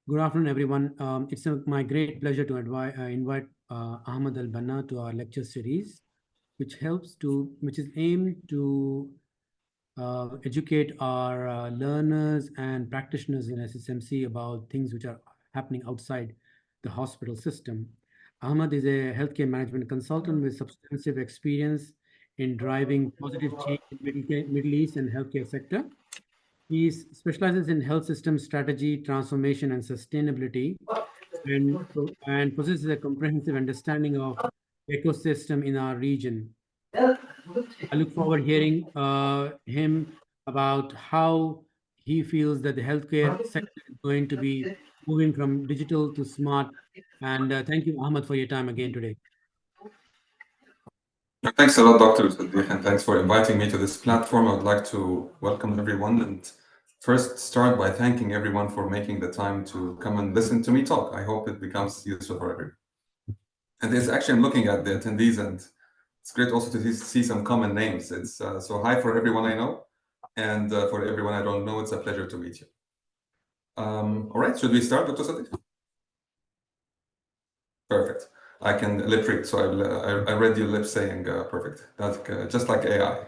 Good afternoon, everyone. It's my great pleasure to invite Ahmed El Banna to our lecture series, which is aimed to educate our learners and practitioners in SSMC about things which are happening outside the hospital system. Ahmed is a healthcare management consultant with substantive experience in driving positive change in Middle East and healthcare sector. He specializes in health system strategy, transformation, and sustainability, and possesses a comprehensive understanding of ecosystem in our region. I look forward hearing him about how he feels that the healthcare sector is going to be moving from digital to smart. And thank you, Ahmed, for your time again today. Thanks a lot, Dr. Sadiq, and thanks for inviting me to this platform. I would like to welcome everyone and first start by thanking everyone for making the time to come and listen to me talk. I hope it becomes useful for everyone. And it's actually, I'm looking at the attendees, and it's great also to see some common names. It's so hi for everyone I know, and for everyone I don't know, it's a pleasure to meet you. All right, should we start, Dr. Sadiq? Perfect. I can lip read, so I read your lips saying perfect. That's just like AI.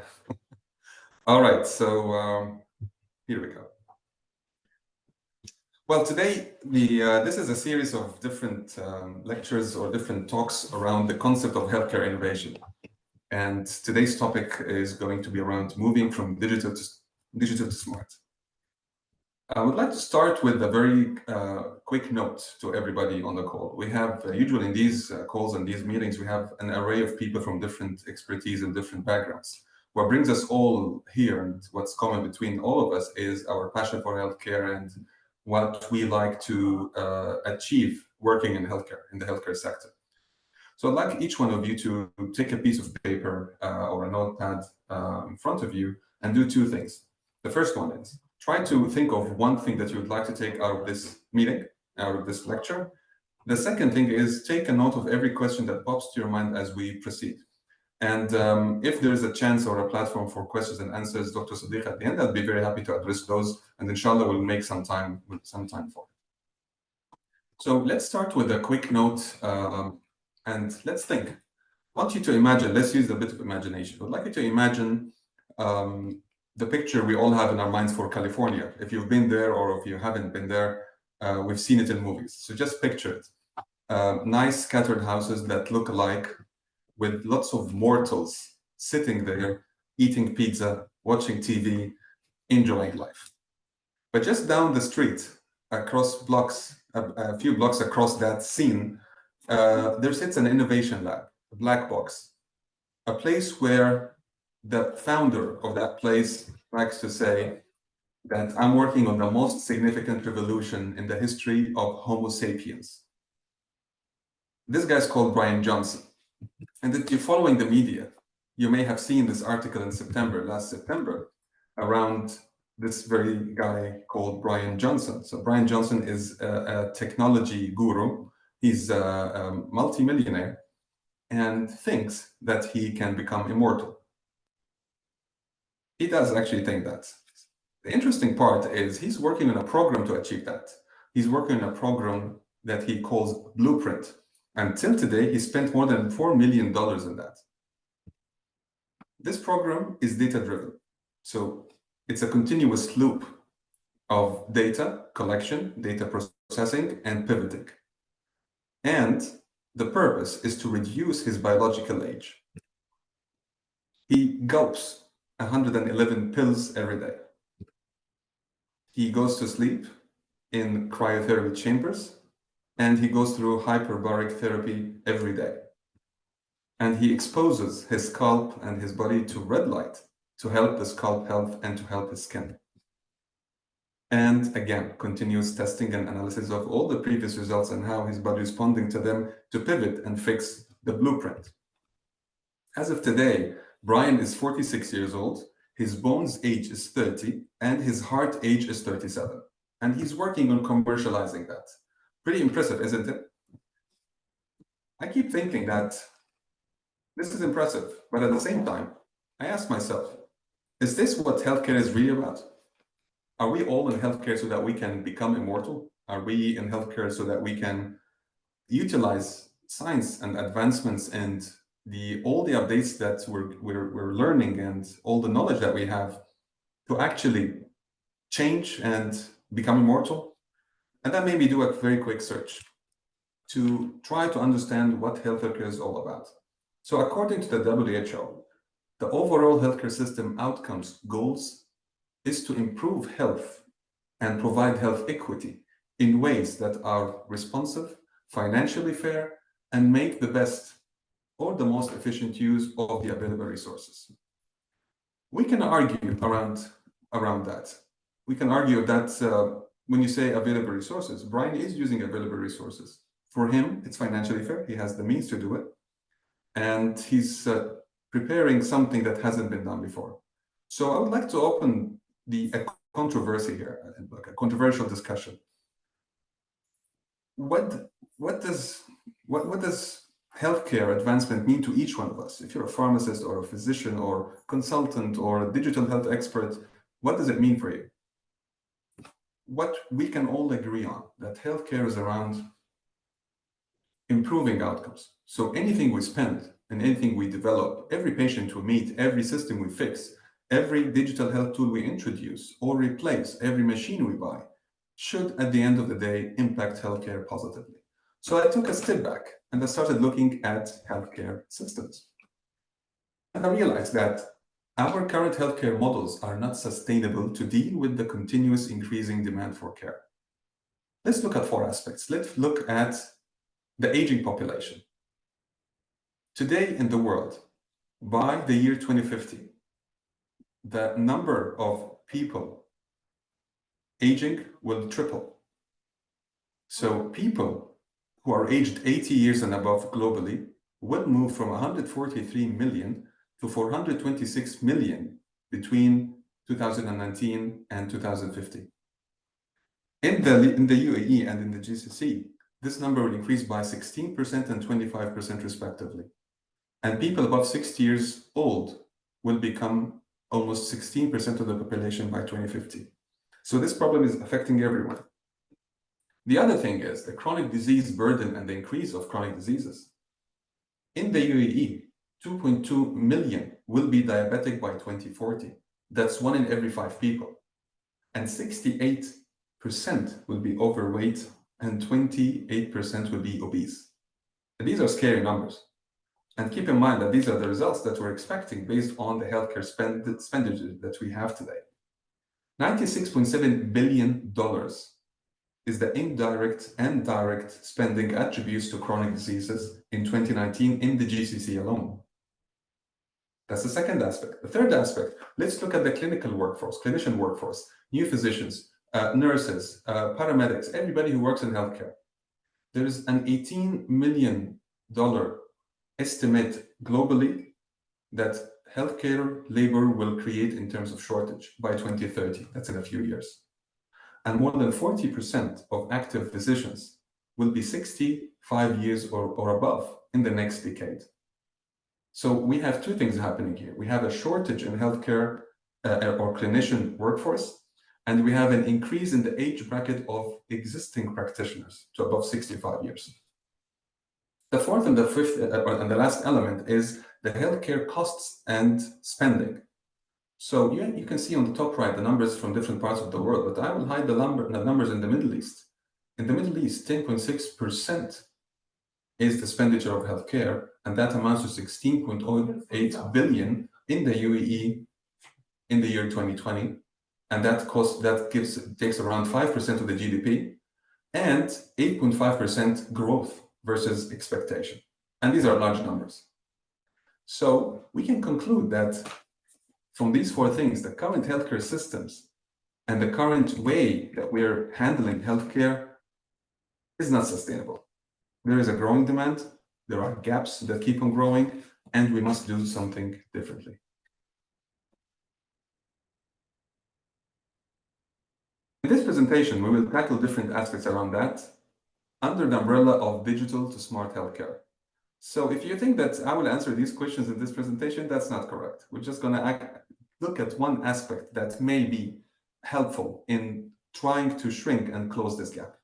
All right, so here we go. Well, today this is a series of different lectures or different talks around the concept of healthcare innovation. And today's topic is going to be around moving from digital to smart. I would like to start with a very quick note to everybody on the call. We have usually in these calls and these meetings, we have an array of people from different expertise and different backgrounds. What brings us all here and what's common between all of us is our passion for healthcare and what we like to achieve working in the healthcare sector. So I'd like each one of you to take a piece of paper or a notepad in front of you and do two things. The first one is try to think of one thing that you would like to take out of this meeting, out of this lecture. The second thing is take a note of every question that pops to your mind as we proceed. And if there is a chance or a platform for questions and answers, Dr. Sadiq, at the end, I'd be very happy to address those. And inshallah, we'll make some time for it. So let's start with a quick note and let's think. I want you to imagine, let's use a bit of imagination. I'd like you to imagine the picture we all have in our minds for California. If you've been there or if you haven't been there, we've seen it in movies. So just picture it. Nice scattered houses that look alike with lots of mortals sitting there, eating pizza, watching TV, enjoying life. But just down the street, across blocks, a few blocks across that scene, there sits an innovation lab, a black box, a place where the founder of that place likes to say that I'm working on the most significant revolution in the history of Homo sapiens. This guy's called Brian Johnson. And if you're following the media, you may have seen this article in last September, around this very guy called Brian Johnson. So Brian Johnson is a technology guru. He's a multimillionaire and thinks that he can become immortal. He does actually think that. The interesting part is he's working on a program to achieve that. He's working on a program that he calls Blueprint. Until today, he spent more than $4 million in that. This program is data-driven. So it's a continuous loop of data collection, data processing, and pivoting. And the purpose is to reduce his biological age. He gulps 111 pills every day. He goes to sleep in cryotherapy chambers, and he goes through hyperbaric therapy every day. And he exposes his scalp and his body to red light to help the scalp health and to help his skin. And again, continuous testing and analysis of all the previous results and how his body is responding to them to pivot and fix the blueprint. As of today, Brian is 46 years old, his bones age is 30, and his heart age is 37. And he's working on commercializing that. Pretty impressive, isn't it? I keep thinking that this is impressive, but at the same time, I ask myself, is this what healthcare is really about? Are we all in healthcare so that we can become immortal? are we in healthcare so that we can utilize science and advancements and all the updates that we're learning and all the knowledge that we have to actually change and become immortal? And that made me do a very quick search to try to understand what healthcare is all about. So according to the WHO, the overall healthcare system outcomes goals is to improve health and provide health equity in ways that are responsive, financially fair, and make the best or the most efficient use of the available resources. We can argue around that. We can argue that when you say available resources, Brian is using available resources. For him, it's financially fair. He has the means to do it. And he's preparing something that hasn't been done before. So I would like to open a controversy here, like a controversial discussion. What does healthcare advancement mean to each one of us? If you're a pharmacist or a physician or consultant or a digital health expert, what does it mean for you? What we can all agree on, that healthcare is around improving outcomes. So anything we spend and anything we develop, every patient we meet, every system we fix, every digital health tool we introduce or replace, every machine we buy, should at the end of the day impact healthcare positively. So I took a step back and I started looking at healthcare systems. And I realized that our current healthcare models are not sustainable to deal with the continuous increasing demand for care. Let's look at 4 aspects. Let's look at the aging population. Today in the world, by the year 2050, the number of people aging will triple. So people who are aged 80 years and above globally will move from 143 million to 426 million between 2019 and 2050. In the UAE and in the GCC, this number will increase by 16% and 25% respectively. And people above 60 years old will become almost 16% of the population by 2050. So this problem is affecting everyone. The other thing is the chronic disease burden and the increase of chronic diseases. In the UAE, 2.2 million will be diabetic by 2040. That's 1 in every 5 people. And 68% will be overweight and 28% will be obese. And these are scary numbers. And keep in mind that these are the results that we're expecting based on the healthcare expenditure that we have today. $96.7 billion is the indirect and direct spending attributes to chronic diseases in 2019 in the GCC alone. That's the second aspect. The third aspect, let's look at the clinical workforce, clinician workforce, new physicians, nurses, paramedics, everybody who works in healthcare. There is an $18 million estimate globally that healthcare labor will create in terms of shortage by 2030. That's in a few years. And more than 40% of active physicians will be 65 years or above in the next decade. So we have 2 things happening here. We have a shortage in healthcare or clinician workforce, and we have an increase in the age bracket of existing practitioners to above 65 years. The fourth and the fifth and the last element is the healthcare costs and spending. So you can see on the top right the numbers from different parts of the world, but I will hide the numbers in the Middle East. In the Middle East, 10.6% is the expenditure of healthcare, and that amounts to 16.08 billion in the UAE in the year 2020, and takes around 5% of the GDP and 8.5% growth versus expectation. And these are large numbers. So we can conclude that from these 4 things, the current healthcare systems and the current way that we're handling healthcare is not sustainable. There is a growing demand, there are gaps that keep on growing, and we must do something differently. In this presentation, we will tackle different aspects around that under the umbrella of digital to smart healthcare. So if you think that I will answer these questions in this presentation, that's not correct. We're just going to look at one aspect that may be helpful in trying to shrink and close this gap.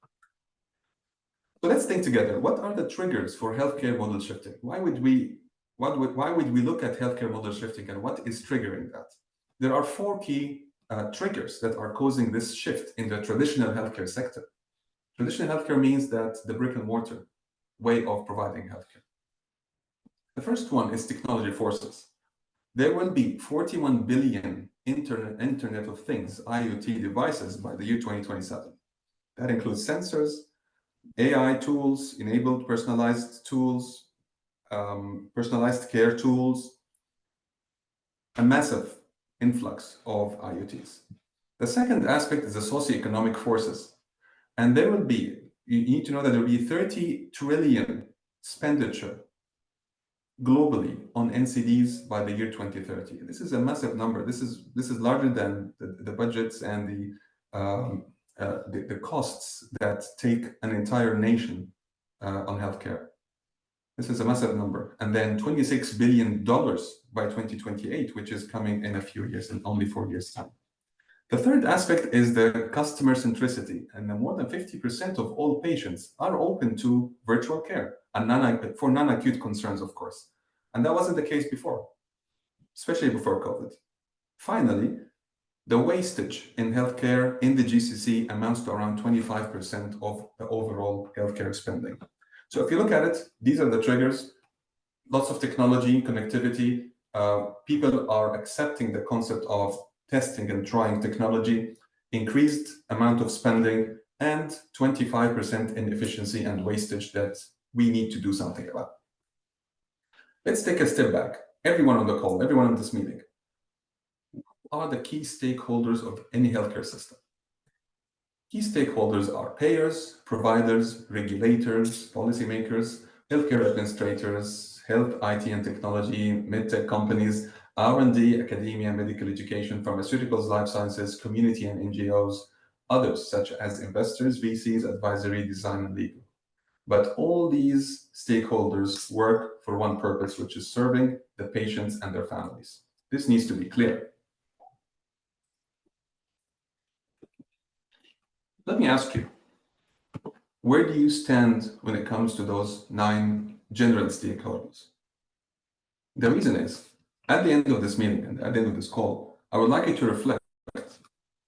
So let's think together. What are the triggers for healthcare model shifting? Why would we look at healthcare model shifting, and what is triggering that? There are four key triggers that are causing this shift in the traditional healthcare sector. Traditional healthcare means that the brick and mortar way of providing healthcare. The first one is technology forces. There will be 41 billion Internet of Things, IoT devices by the year 2027. That includes sensors, AI tools, enabled personalized tools, personalized care tools, a massive influx of IoTs. The second aspect is the socioeconomic forces. And there will be, you need to know that there will be 30 trillion expenditure globally on NCDs by the year 2030. This is a massive number. This is larger than the budgets and the costs that take an entire nation on healthcare. This is a massive number. And then $26 billion by 2028, which is coming in a few years, in only 4 years' time. The third aspect is the customer centricity, and more than 50% of all patients are open to virtual care, and for non-acute concerns, of course. And that wasn't the case before, especially before COVID. Finally, the wastage in healthcare in the GCC amounts to around 25% of the overall healthcare spending. So if you look at it, these are the triggers. Lots of technology, connectivity. People are accepting the concept of testing and trying technology, increased amount of spending, and 25% inefficiency and wastage that we need to do something about. Let's take a step back. Everyone on the call, everyone in this meeting, who are the key stakeholders of any healthcare system? Key stakeholders are payers, providers, regulators, policymakers, healthcare administrators, health IT and technology, medtech companies, R&D, academia, medical education, pharmaceuticals, life sciences, community and NGOs, others such as investors, VCs, advisory, design, and legal. But all these stakeholders work for one purpose, which is serving the patients and their families. This needs to be clear. Let me ask you, where do you stand when it comes to those 9 general stakeholders? The reason is, at the end of this meeting and at the end of this call, I would like you to reflect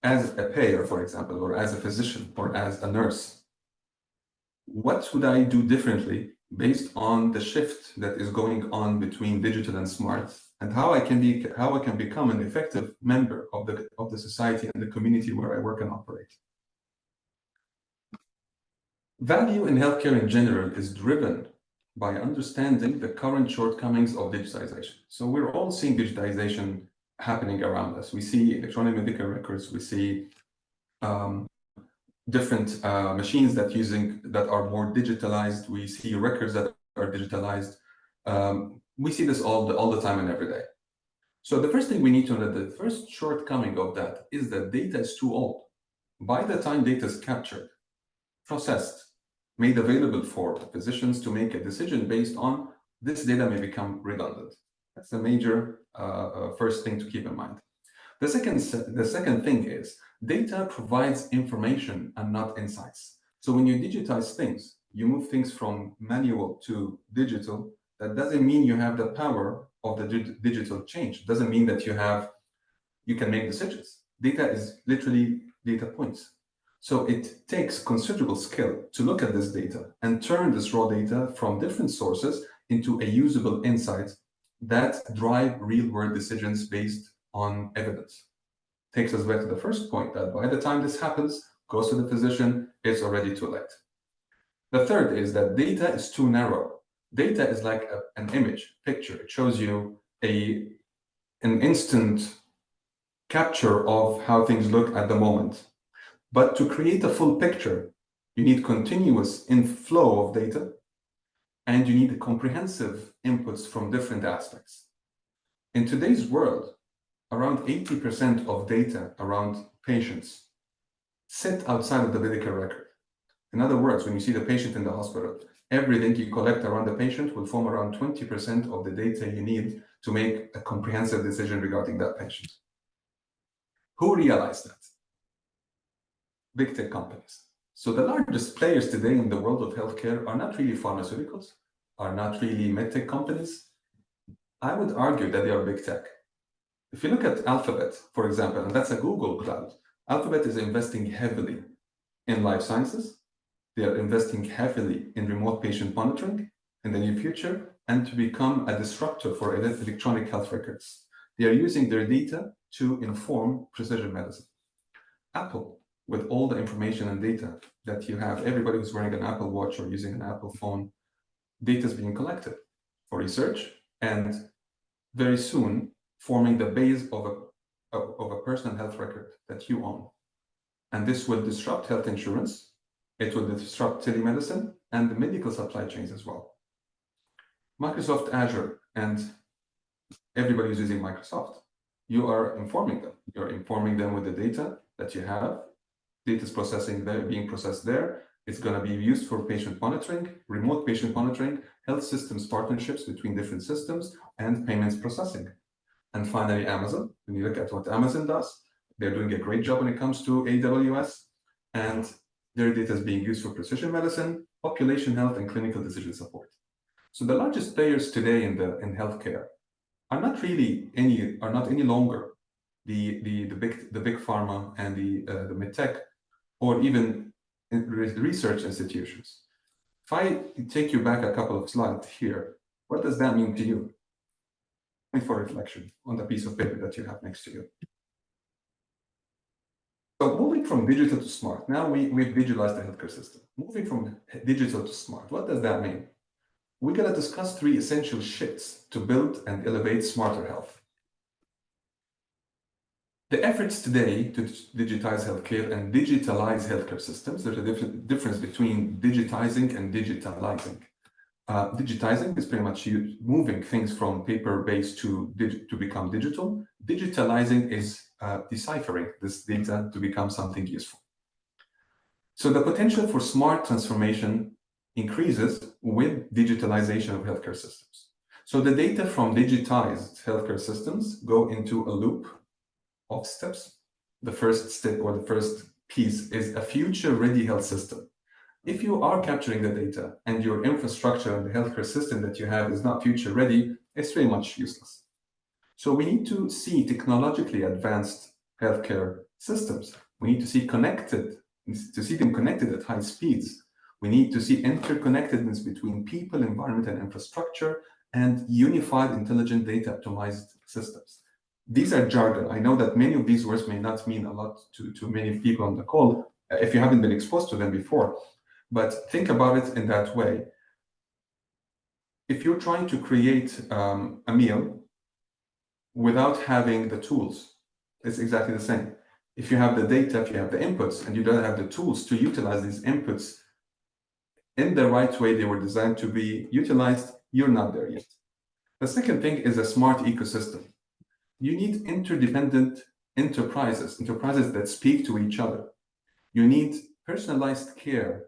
as a payer, for example, or as a physician, or as a nurse. What would I do differently based on the shift that is going on between digital and smart, and how I can become an effective member of the society and the community where I work and operate? Value in healthcare in general is driven by understanding the current shortcomings of digitization. So we're all seeing digitization happening around us. We see electronic medical records, we see different machines that are more digitalized, we see records that are digitalized. We see this all the time and every day. So the first thing we need to know, the first shortcoming of that is that data is too old. By the time data is captured, processed, made available for physicians to make a decision based on, this data may become redundant. That's the major first thing to keep in mind. The second thing is, data provides information and not insights. So when you digitize things, you move things from manual to digital. That doesn't mean you have the power of the digital change. It doesn't mean that you can make decisions. Data is literally data points. So it takes considerable skill to look at this data and turn this raw data from different sources into a usable insight that drive real-world decisions based on evidence. Takes us back to the first point, that by the time this happens, goes to the physician, it's already too late. The third is that data is too narrow. Data is like an image, picture. It shows you an instant capture of how things look at the moment. But to create a full picture, you need continuous inflow of data, and you need comprehensive inputs from different aspects. In today's world, around 80% of data around patients sit outside of the medical record. In other words, when you see the patient in the hospital, everything you collect around the patient will form around 20% of the data you need to make a comprehensive decision regarding that patient. Who realized that? Big tech companies. So the largest players today in the world of healthcare are not really pharmaceuticals, are not really medtech companies. I would argue that they are big tech. If you look at Alphabet, for example, and that's a Google cloud, Alphabet is investing heavily in life sciences. They are investing heavily in remote patient monitoring in the near future and to become a disruptor for electronic health records. They are using their data to inform precision medicine. Apple, with all the information and data that you have, everybody who's wearing an Apple Watch or using an Apple phone, data is being collected for research and very soon forming the base of a personal health record that you own. And this will disrupt health insurance. It will disrupt telemedicine and the medical supply chains as well. Microsoft Azure and everybody who's using Microsoft, you are informing them. You're informing them with the data that you have. Data is processing there, being processed there. It's going to be used for patient monitoring, remote patient monitoring, health systems partnerships between different systems, and payments processing. And finally, Amazon. When you look at what Amazon does, they're doing a great job when it comes to AWS, and their data is being used for precision medicine, population health, and clinical decision support. So the largest players today in healthcare are not any longer the big pharma and the medtech or even research institutions. If I take you back a couple of slides here, what does that mean to you? For reflection on the piece of paper that you have next to you. So moving from digital to smart, now we've visualized the healthcare system. Moving from digital to smart, what does that mean? We're going to discuss 3 essential shifts to build and elevate smarter health. The efforts today to digitize healthcare and digitalize healthcare systems, there's a difference between digitizing and digitalizing. Digitizing is pretty much moving things from paper-based to become digital. Digitalizing is deciphering this data to become something useful. So the potential for smart transformation increases with digitalization of healthcare systems. So the data from digitized healthcare systems go into a loop of steps. The first step or the first piece is a future-ready health system. If you are capturing the data and your infrastructure and the healthcare system that you have is not future ready, it's very much useless. So we need to see technologically advanced healthcare systems. We need to see them connected at high speeds. We need to see interconnectedness between people, environment, and infrastructure, and unified, intelligent, data optimized systems. These are jargon. I know that many of these words may not mean a lot to many people on the call if you haven't been exposed to them before. But think about it in that way. If you're trying to create a meal without having the tools, it's exactly the same. If you have the data, if you have the inputs, and you don't have the tools to utilize these inputs in the right way they were designed to be utilized, you're not there yet. The second thing is a smart ecosystem. You need interdependent enterprises that speak to each other. You need personalized care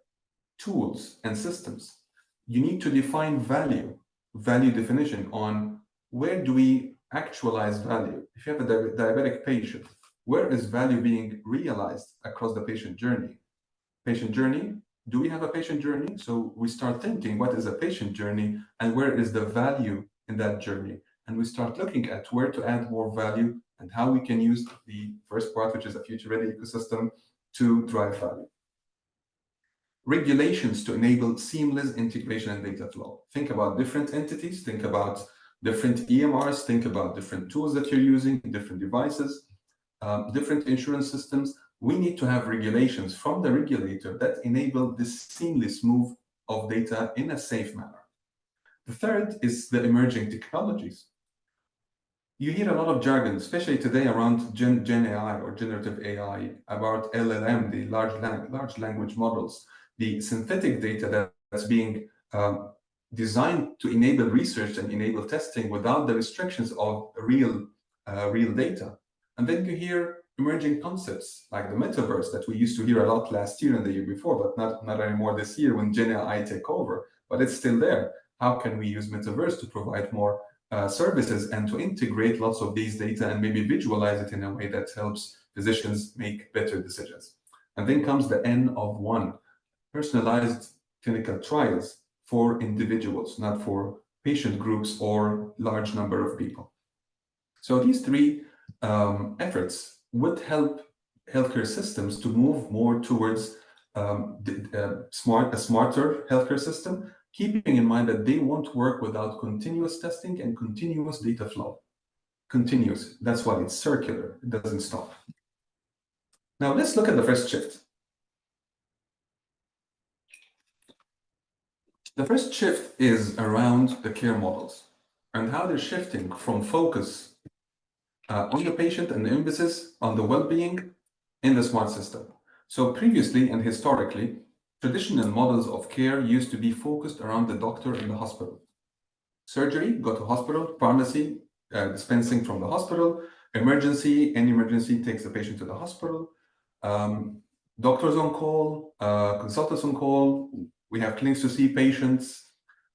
tools and systems. You need to define value definition on where do we actualize value. If you have a diabetic patient, where is value being realized across the patient journey? Patient journey, do we have a patient journey? So we start thinking, what is a patient journey and where is the value in that journey? And we start looking at where to add more value and how we can use the first part, which is a future-ready ecosystem, to drive value. Regulations to enable seamless integration and data flow. Think about different entities, think about different EMRs, think about different tools that you're using, different devices, different insurance systems. We need to have regulations from the regulator that enable this seamless move of data in a safe manner. The third is the emerging technologies. You hear a lot of jargon, especially today around Gen AI or generative AI, about LLM, the large language models, the synthetic data that's being designed to enable research and enable testing without the restrictions of real data. And then you hear emerging concepts like the metaverse that we used to hear a lot last year and the year before, but not anymore this year when Gen AI take over, but it's still there. How can we use metaverse to provide more services and to integrate lots of these data and maybe visualize it in a way that helps physicians make better decisions? And then comes the N of 1, personalized clinical trials for individuals, not for patient groups or large number of people. So these three efforts would help healthcare systems to move more towards a smarter healthcare system, keeping in mind that they won't work without continuous testing and continuous data flow. Continuous. That's why it's circular. It doesn't stop. Now let's look at the first shift. The first shift is around the care models and how they're shifting from focus on the patient and the emphasis on the well-being in the smart system. So previously and historically, traditional models of care used to be focused around the doctor in the hospital. Surgery, go to hospital, pharmacy, dispensing from the hospital, emergency, any emergency takes the patient to the hospital, doctors on call, consultants on call, we have clinics to see patients,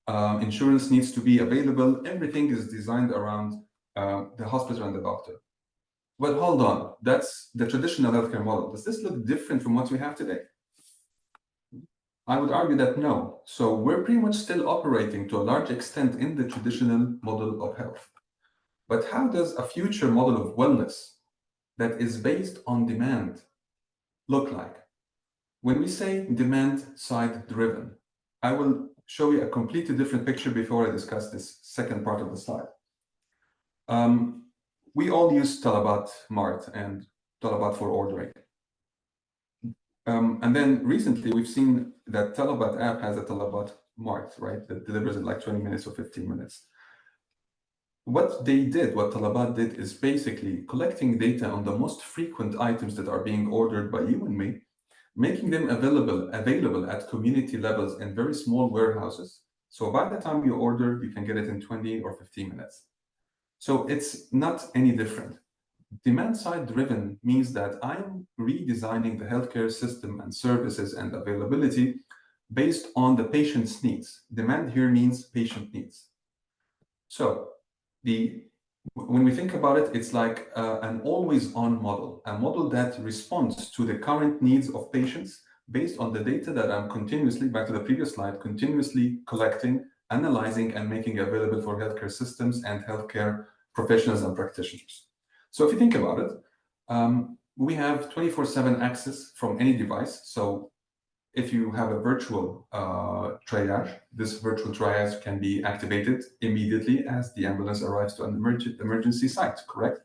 insurance needs to be available, everything is designed around the hospital and the doctor. But hold on, that's the traditional healthcare model. Does this look different from what we have today? I would argue that no. So we're pretty much still operating to a large extent in the traditional model of health. But how does a future model of wellness that is based on demand look like? When we say demand side driven, I will show you a completely different picture before I discuss this second part of the slide. We all use Talabat Mart and Talabat for ordering. And then recently we've seen that Talabat app has a Talabat Mart, right? That delivers in like 20 minutes or 15 minutes. What they did, what Talabat did, is basically collecting data on the most frequent items that are being ordered by you and me, making them available at community levels in very small warehouses. So by the time you order, you can get it in 20 or 15 minutes. So it's not any different. Demand side driven means that I'm redesigning the healthcare system and services and availability based on the patient's needs. Demand here means patient needs. So when we think about it, it's like an always on model, a model that responds to the current needs of patients based on the data that I'm continuously, back to the previous slide, continuously collecting, analyzing, and making available for healthcare systems and healthcare professionals and practitioners. So if you think about it, we have 24/7 access from any device. So if you have a virtual triage, this virtual triage can be activated immediately as the ambulance arrives to an emergency site, correct?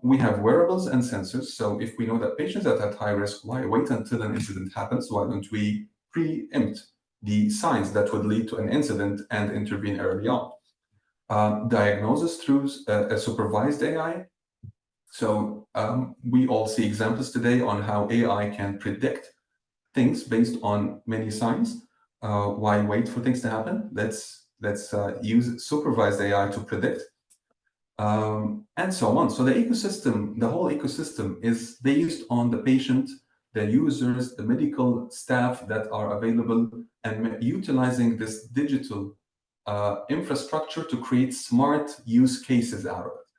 We have wearables and sensors. So if we know that patients are at high risk, why wait until an incident happens? Why don't we preempt the signs that would lead to an incident and intervene early on? Diagnosis through a supervised AI. So we all see examples today on how AI can predict things based on many signs. Why wait for things to happen? Let's use supervised AI to predict, and so on. So the ecosystem, the whole ecosystem is based on the patient, the users, the medical staff that are available, and utilizing this digital infrastructure to create smart use cases out of it.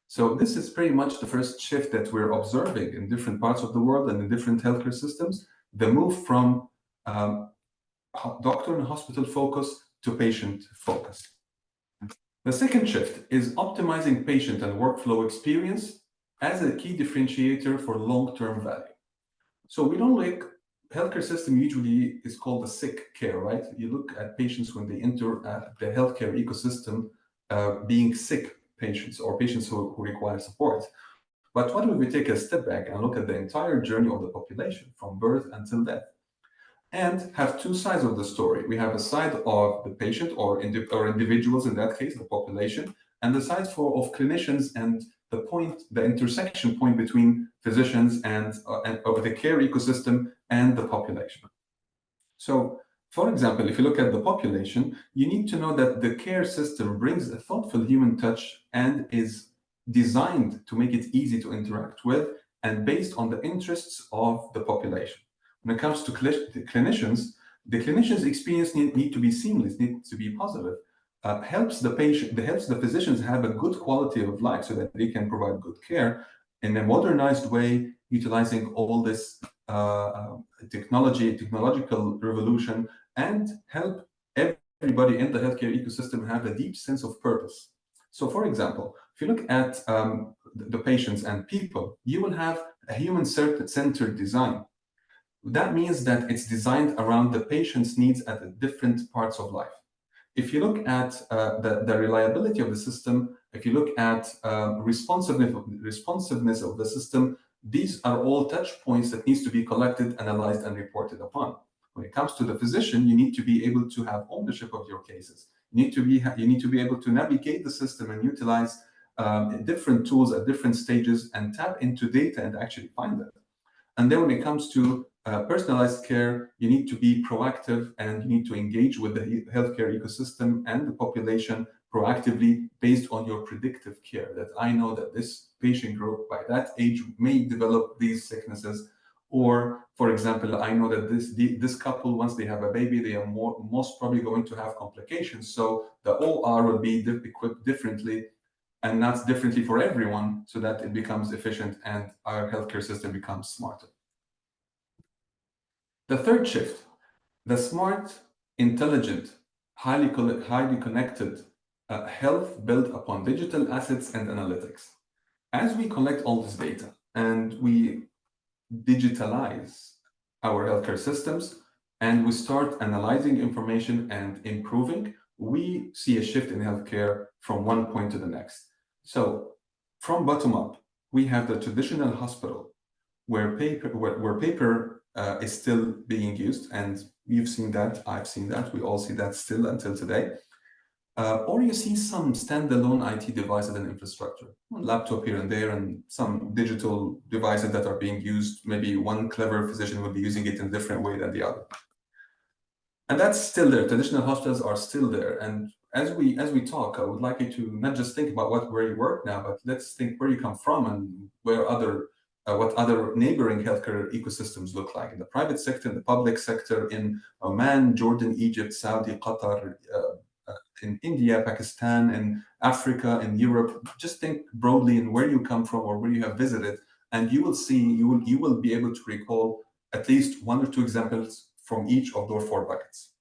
So this is pretty much the first shift that we're observing in different parts of the world and in different healthcare systems, the move from doctor and hospital focus to patient focus. The second shift is optimizing patient and workflow experience as a key differentiator for long-term value. So we don't look, healthcare system usually is called the sick care, right? You look at patients when they enter the healthcare ecosystem being sick patients or patients who require support. But what if we take a step back and look at the entire journey of the population from birth until death and have two sides of the story? We have a side of the patient or individuals, in that case, the population, and the side of clinicians and the intersection point between physicians and of the care ecosystem and the population. So, for example, if you look at the population, you need to know that the care system brings a thoughtful human touch and is designed to make it easy to interact with and based on the interests of the population. When it comes to clinicians, the clinician's experience need to be seamless, needs to be positive. Helps the patient, helps the physicians have a good quality of life so that they can provide good care in a modernized way, utilizing all this technological revolution, and help everybody in the healthcare ecosystem have a deep sense of purpose. So, for example, if you look at the patients and people, you will have a human-centered design. That means that it's designed around the patient's needs at the different parts of life. If you look at the reliability of the system, if you look at responsiveness of the system, these are all touch points that needs to be collected, analyzed, and reported upon. When it comes to the physician, you need to be able to have ownership of your cases. You need to be able to navigate the system and utilize different tools at different stages and tap into data and actually find them. And then when it comes to personalized care, you need to be proactive and you need to engage with the healthcare ecosystem and the population proactively based on your predictive care. That I know that this patient group by that age may develop these sicknesses. Or, for example, I know that this couple, once they have a baby, they are most probably going to have complications. So the OR will be equipped differently and not differently for everyone, so that it becomes efficient and our healthcare system becomes smarter. The third shift, the smart, intelligent, highly connected health built upon digital assets and analytics. As we collect all this data and we digitalize our healthcare systems and we start analyzing information and improving, we see a shift in healthcare from one point to the next. So from bottom up, we have the traditional hospital where paper is still being used, and you've seen that, I've seen that, we all see that still until today. Or you see some standalone IT devices and infrastructure, one laptop here and there, and some digital devices that are being used. Maybe one clever physician will be using it in a different way than the other. And that's still there. Traditional hospitals are still there. And as we talk, I would like you to not just think about where you work now, but let's think where you come from and where what other neighboring healthcare ecosystems look like in the private sector, in the public sector, in Oman, Jordan, Egypt, Saudi, Qatar, in India, Pakistan, in Africa, in Europe. Just think broadly in where you come from or where you have visited, and you will see, you will be able to recall at least one or two examples from each of those four buckets.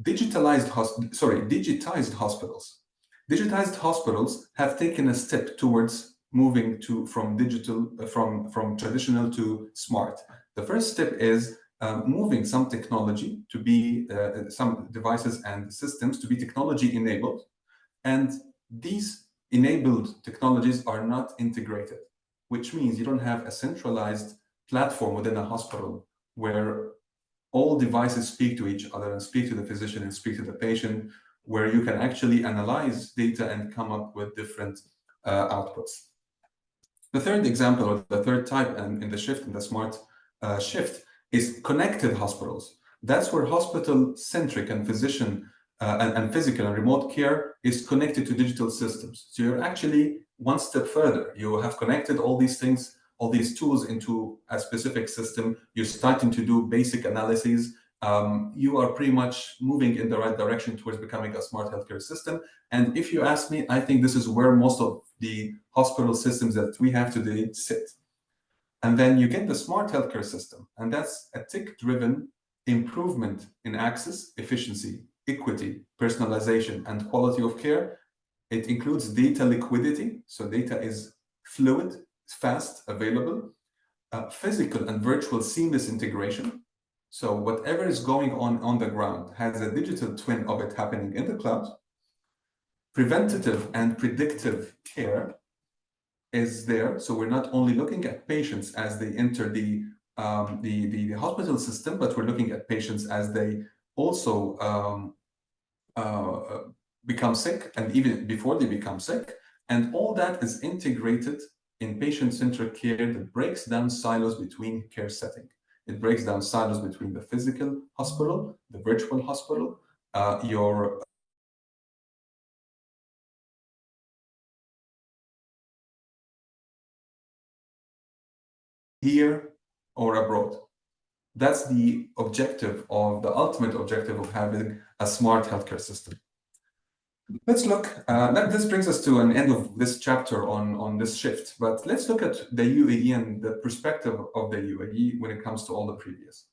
Digitized hospitals. Digitized hospitals have taken a step towards moving from traditional to smart. The first step is moving some technology to be some devices and systems to be technology enabled, and these enabled technologies are not integrated, which means you don't have a centralized platform within a hospital where all devices speak to each other and speak to the physician and speak to the patient, where you can actually analyze data and come up with different outputs. The third example, or the third type in the shift, in the smart shift, is connected hospitals. That's where hospital-centric and physician and physical and remote care is connected to digital systems. So you're actually one step further. You have connected all these things, all these tools into a specific system. You're starting to do basic analyses. You are pretty much moving in the right direction towards becoming a smart healthcare system. And if you ask me, I think this is where most of the hospital systems that we have today sit. And then you get the smart healthcare system, and that's a tech-driven improvement in access, efficiency, equity, personalization, and quality of care. It includes data liquidity, so data is fluid, fast, available, physical and virtual seamless integration. So whatever is going on the ground has a digital twin of it happening in the cloud. Preventative and predictive care is there. So we're not only looking at patients as they enter the hospital system, but we're looking at patients as they also become sick, and even before they become sick. And all that is integrated in patient-centered care that breaks down silos between care setting. It breaks down silos between the physical hospital, the virtual hospital, your here or abroad. That's the objective of the ultimate objective of having a smart healthcare system. Let's look, this brings us to an end of this chapter on this shift, but let's look at the UAE and the perspective of the UAE when it comes to all the previous.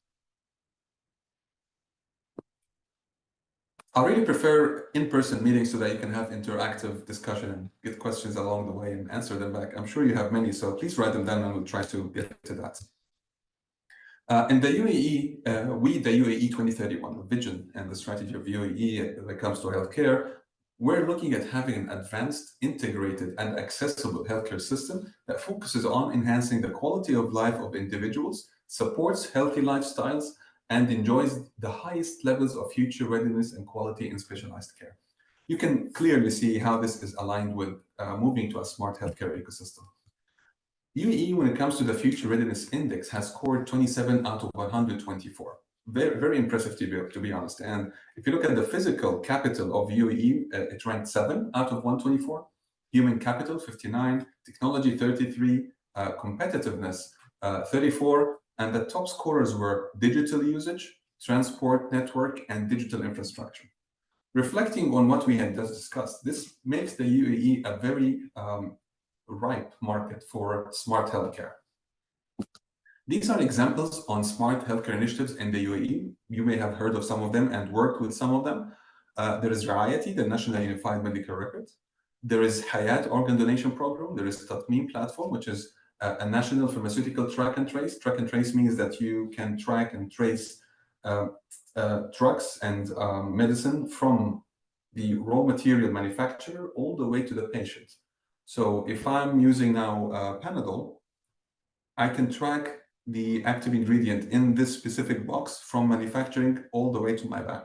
I really prefer in-person meetings so that you can have interactive discussion and get questions along the way and answer them back. I'm sure you have many, so please write them down and we'll try to get to that. In the UAE, the UAE 2031, the vision and the strategy of UAE when it comes to healthcare, we're looking at having an advanced, integrated, and accessible healthcare system that focuses on enhancing the quality of life of individuals, supports healthy lifestyles, and enjoys the highest levels of future readiness and quality in specialized care. You can clearly see how this is aligned with moving to a smart healthcare ecosystem. UAE, when it comes to the Future Readiness Index, has scored 27 out of 124. Very, very impressive to be honest. And if you look at the physical capital of UAE, it ranked 7 out of 124. Human capital, 59. Technology, 33. Competitiveness, 34. And the top scorers were digital usage, transport network, and digital infrastructure. Reflecting on what we had just discussed, this makes the UAE a very ripe market for smart healthcare. These are examples on smart healthcare initiatives in the UAE. You may have heard of some of them and worked with some of them. There is Ra'ayati, the National Unified Medical Record. There is Hayat Organ Donation Program. There is Tatmeem Platform, which is a national pharmaceutical track and trace. Track and trace means that you can track and trace drugs and medicine from the raw material manufacturer all the way to the patient. So if I'm using now Panadol, I can track the active ingredient in this specific box from manufacturing all the way to my bag.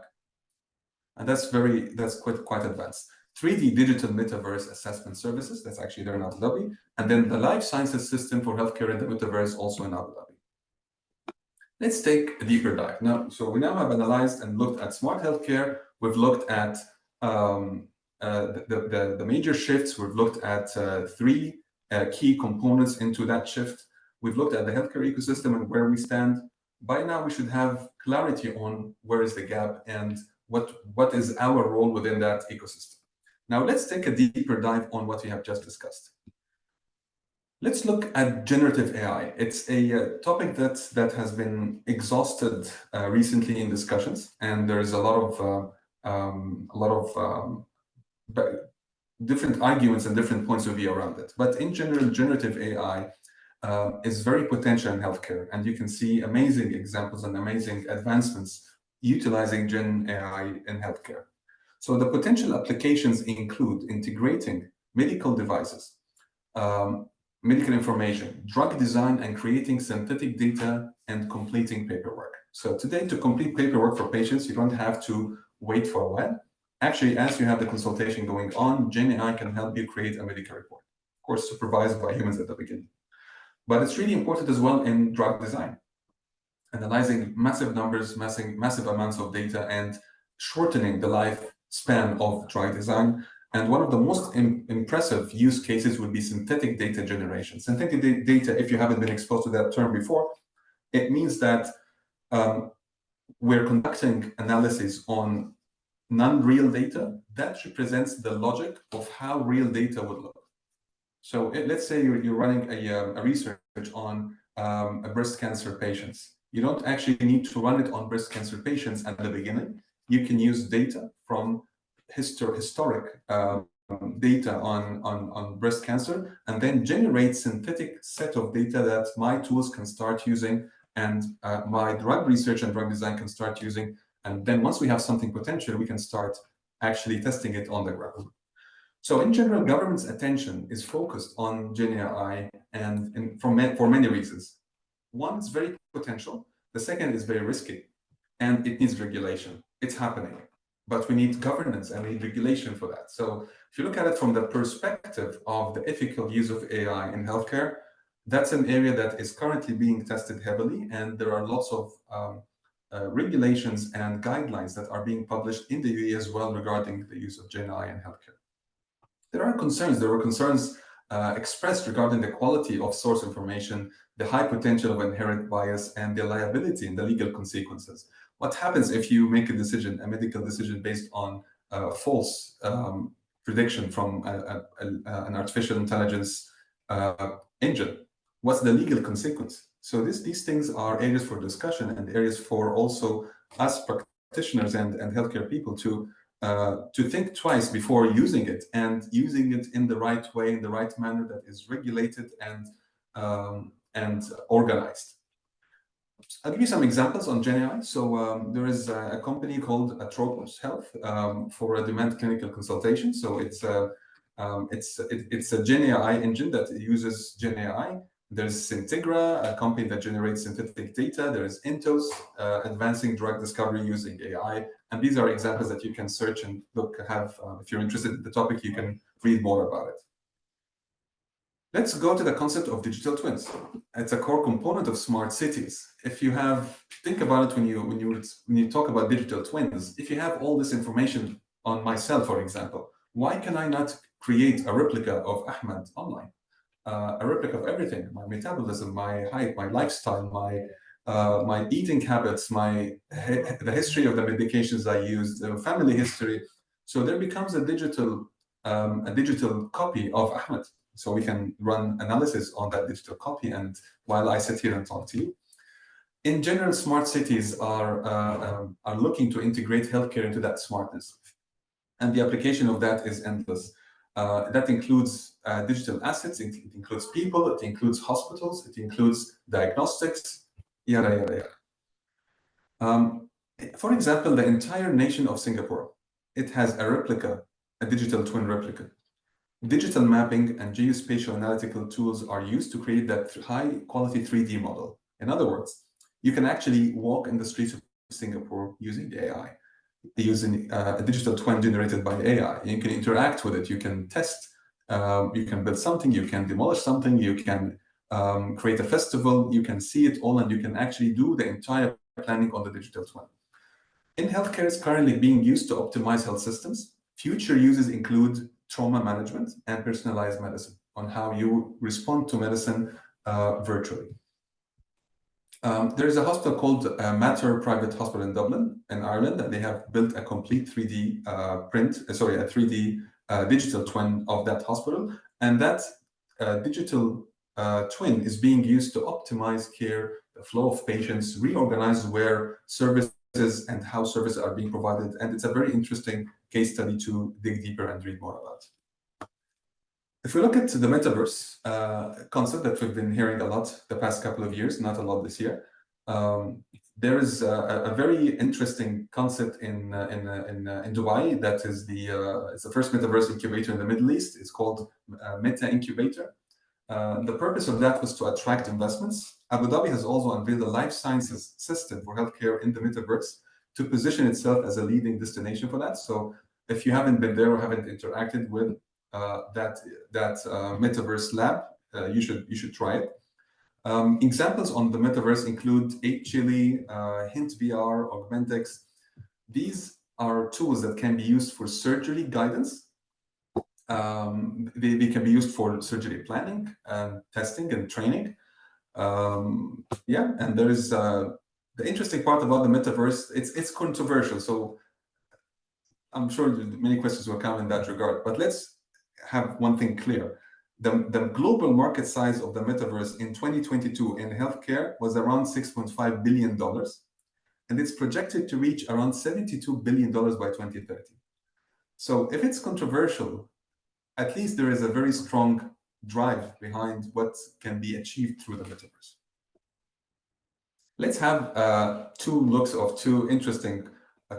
And that's quite advanced. 3D digital metaverse assessment services, that's actually there in Abu Dhabi. And then the life sciences system for healthcare in the metaverse also in Abu Dhabi. Let's take a deeper dive. Now, so we now have analyzed and looked at smart healthcare. We've looked at the major shifts. We've looked at 3 key components into that shift. We've looked at the healthcare ecosystem and where we stand. By now, we should have clarity on where is the gap and what is our role within that ecosystem. Now, let's take a deeper dive on what we have just discussed. Let's look at generative AI. It's a topic that has been exhausted recently in discussions, and there is a lot of different arguments and different points of view around it. But in general, generative AI is very potential in healthcare, and you can see amazing examples and amazing advancements utilizing Gen AI in healthcare. So the potential applications include integrating medical devices, medical information, drug design, and creating synthetic data and completing paperwork. So today, to complete paperwork for patients, you don't have to wait for a while. Actually, as you have the consultation going on, Gen AI can help you create a medical report, of course, supervised by humans at the beginning. But it's really important as well in drug design, analyzing massive numbers, massive amounts of data, and shortening the lifespan of drug design. And one of the most impressive use cases would be synthetic data generation. Synthetic data, if you haven't been exposed to that term before, it means that we're conducting analysis on non-real data that represents the logic of how real data would look. So let's say you're running a research on a breast cancer patients. You don't actually need to run it on breast cancer patients at the beginning. You can use data from historic data on breast cancer, and then generate synthetic set of data that my tools can start using, and my drug research and drug design can start using. And then once we have something potential, we can start actually testing it on the ground. So in general, government's attention is focused on Gen AI and for many reasons. One, it's very potential. The second is very risky, and it needs regulation. It's happening, but we need governance and we need regulation for that. So if you look at it from the perspective of the ethical use of AI in healthcare, that's an area that is currently being tested heavily, and there are lots of regulations and guidelines that are being published in the UAE as well regarding the use of Gen AI in healthcare. There are concerns. There were concerns expressed regarding the quality of source information, the high potential of inherent bias, and the liability and the legal consequences. What happens if you make a decision, a medical decision based on false prediction from an artificial intelligence engine? What's the legal consequence? So these things are areas for discussion and areas for also us practitioners and healthcare people to think twice before using it, and using it in the right way, in the right manner that is regulated and organized. I'll give you some examples on GenAI. So there is a company called Atropos Health for a demand clinical consultation. So it's a GenAI engine that uses GenAI. There's Syntegra, a company that generates synthetic data. There is Intos, advancing drug discovery using AI. And these are examples that you can search and look, if you're interested in the topic, you can read more about it. Let's go to the concept of digital twins. It's a core component of smart cities. If you think about it when you talk about digital twins, if you have all this information on myself, for example, why can I not create a replica of Ahmed online? A replica of everything: my metabolism, my height, my lifestyle, my eating habits, the history of the medications I use, the family history. So there becomes a digital copy of Ahmed. So we can run analysis on that digital copy, and while I sit here and talk to you. In general, smart cities are looking to integrate healthcare into that smartness, and the application of that is endless. That includes digital assets, it includes people, it includes hospitals, it includes diagnostics, yada, yada, yada. For example, the entire nation of Singapore, it has a digital twin replica. Digital mapping and geospatial analytical tools are used to create that high-quality 3D model. In other words, you can actually walk in the streets of Singapore using AI, using a digital twin generated by AI. You can interact with it, you can test, you can build something, you can demolish something, you can create a festival, you can see it all, and you can actually do the entire planning on the digital twin. In healthcare, it's currently being used to optimize health systems. Future uses include trauma management and personalized medicine, on how you respond to medicine virtually. There is a hospital called Mater Private Hospital in Dublin, in Ireland, and they have built a complete 3D a 3D digital twin of that hospital. And that digital twin is being used to optimize care, the flow of patients, reorganize where services and how services are being provided. And it's a very interesting case study to dig deeper and read more about. If we look at the metaverse concept that we've been hearing a lot the past couple of years, not a lot this year, there is a very interesting concept in Dubai that is it's the first metaverse incubator in the Middle East. It's called Meta Incubator. The purpose of that was to attract investments. Abu Dhabi has also unveiled a life sciences system for healthcare in the metaverse to position itself as a leading destination for that. So if you haven't been there or haven't interacted with that metaverse lab, you should try it. Examples on the metaverse include 8Chili, Hint VR, Augmentex. These are tools that can be used for surgery guidance. They can be used for surgery planning, testing, and training. And there is the interesting part about the metaverse. It's controversial, so I'm sure many questions will come in that regard. But let's have one thing clear. The global market size of the metaverse in 2022 in healthcare was around $6.5 billion, and it's projected to reach around $72 billion by 2030. So if it's controversial, at least there is a very strong drive behind what can be achieved through the metaverse. Let's have two looks of two interesting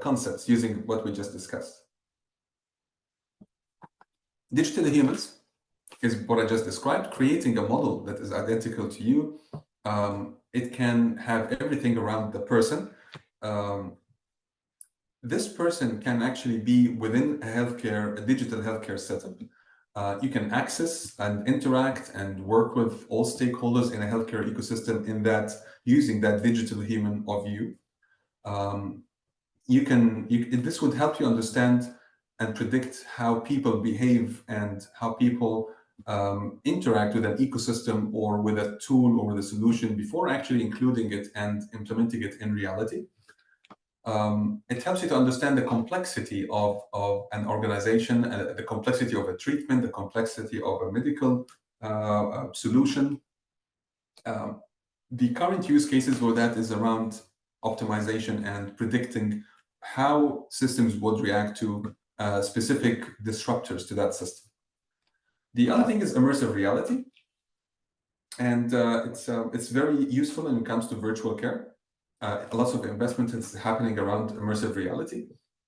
concepts using what we just discussed. Digital humans is what I just described, creating a model that is identical to you. It can have everything around the person. This person can actually be within a digital healthcare setup. You can access and interact and work with all stakeholders in a healthcare ecosystem using that digital human of you. This would help you understand and predict how people behave and how people interact with an ecosystem or with a tool or with a solution before actually including it and implementing it in reality. It helps you to understand the complexity of an organization, the complexity of a treatment, the complexity of a medical solution. The current use cases for that is around optimization and predicting how systems would react to specific disruptors to that system. The other thing is immersive reality. And it's very useful when it comes to virtual care. Lots of investment is happening around immersive reality.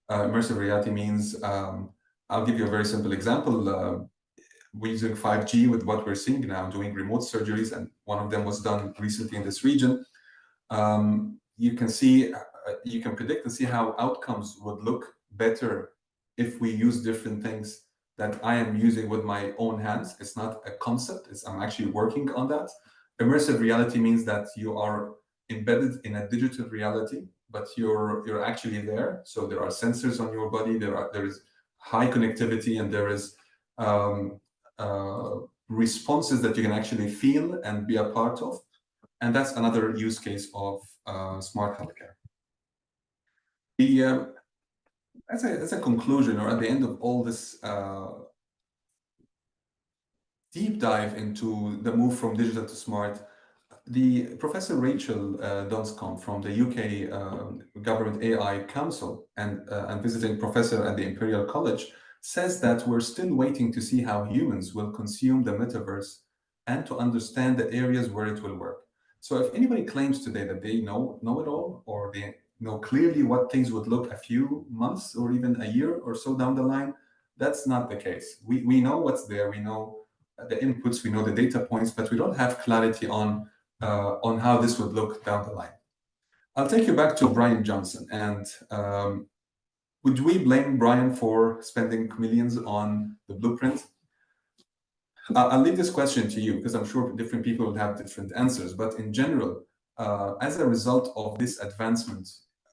Immersive reality means, I'll give you a very simple example. We're using 5G with what we're seeing now, doing remote surgeries, and one of them was done recently in this region. You can see, you can predict and see how outcomes would look better if we use different things that I am using with my own hands. It's not a concept, I'm actually working on that. Immersive reality means that you are embedded in a digital reality, but you're actually there. So there are sensors on your body, there is high connectivity, and there is responses that you can actually feel and be a part of. And that's another use case of smart healthcare. As a conclusion, or at the end of all this deep dive into the move from digital to smart, the Professor Rachel Dunscombe from the UK Government AI Council and visiting professor at the Imperial College says that we're still waiting to see how humans will consume the metaverse and to understand the areas where it will work. So if anybody claims today that they know it all, or they know clearly what things would look a few months or even a year or so down the line, that's not the case. We know what's there, we know the inputs, we know the data points, but we don't have clarity on how this would look down the line. I'll take you back to Brian Johnson. And would we blame Brian for spending millions on the blueprint? I'll leave this question to you because I'm sure different people will have different answers. But in general, as a result of this advancement,